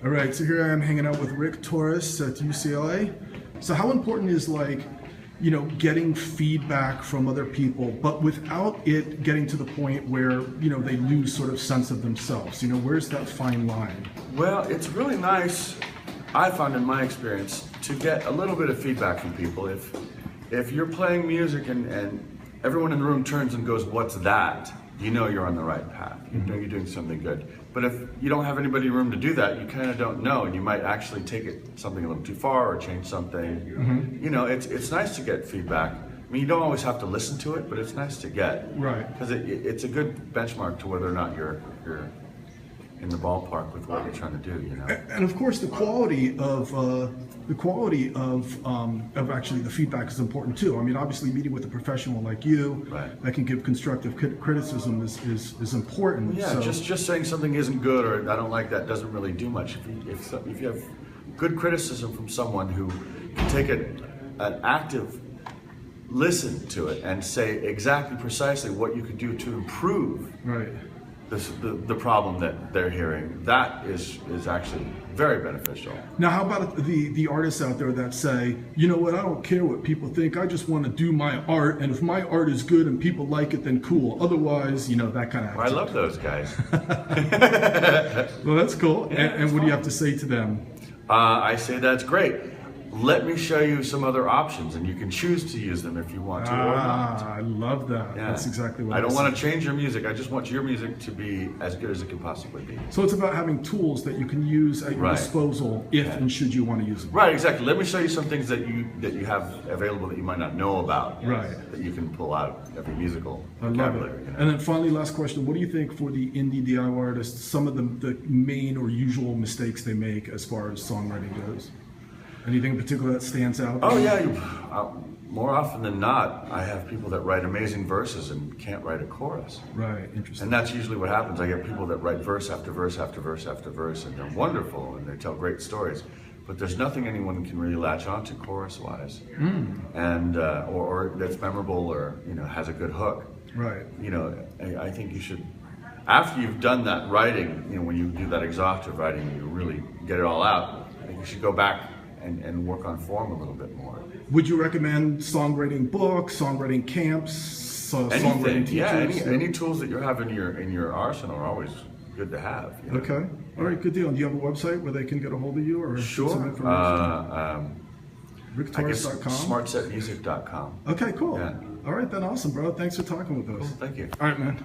All right, so here I am hanging out with Rick Torres at UCLA. So how important is getting feedback from other people, but without it getting to the point where, they lose sort of sense of themselves? Where's that fine line? Well, it's really nice, I found in my experience, to get a little bit of feedback from people. If you're playing music and everyone in the room turns and goes, "What's that?" you know you're on the right path. You know you're doing something good. But if you don't have anybody in the room to do that, you kind of don't know, and you might actually take it something a little too far or change something. It's nice to get feedback. I mean, you don't always have to listen to it, but it's nice to get. Right. Because it's a good benchmark to whether or not you're in the ballpark with what you're trying to do. And of course, the quality of actually the feedback is important too. I mean, obviously, meeting with a professional like you that can give constructive criticism is important. Yeah, so. just saying something isn't good or I don't like that doesn't really do much. If you have good criticism from someone who can take an active listen to it and say exactly precisely what you could do to improve the problem that they're hearing, that is actually very beneficial. Now, how about the artists out there that say, you know what, I don't care what people think, I just want to do my art, and if my art is good and people like it, then cool. Otherwise, that kind of attitude. I love those guys. Well, that's cool. Yeah, and what do you have to say to them? I say that's great. Let me show you some other options, and you can choose to use them if you want to or not. I love that. Yeah. That's exactly what I don't want to change your music. I just want your music to be as good as it can possibly be. So it's about having tools that you can use at your disposal if and should you want to use them. Right, exactly. Let me show you some things that you have available that you might not know about. That you can pull out of your musical vocabulary. I love it. And then finally, last question. What do you think for the indie DIY artists, some of the main or usual mistakes they make as far as songwriting goes? Anything in particular that stands out? Oh yeah, more often than not, I have people that write amazing verses and can't write a chorus. Right, interesting. And that's usually what happens. I get people that write verse after verse after verse after verse, and they're wonderful and they tell great stories. But there's nothing anyone can really latch onto chorus-wise, and or that's memorable or has a good hook. Right. I think you should. After you've done that writing, when you do that exhaustive writing, you really get it all out. I think you should go back and work on form a little bit more. Would you recommend songwriting books, songwriting camps, songwriting teachers? Yeah, any tools that you have in your arsenal are always good to have. Okay, all right, good deal. And do you have a website where they can get a hold of you or sure. Some information? RickTorres.com? SmartSetMusic.com. Okay, cool. Yeah. All right, then awesome, bro. Thanks for talking with us. Cool, thank you. All right, man.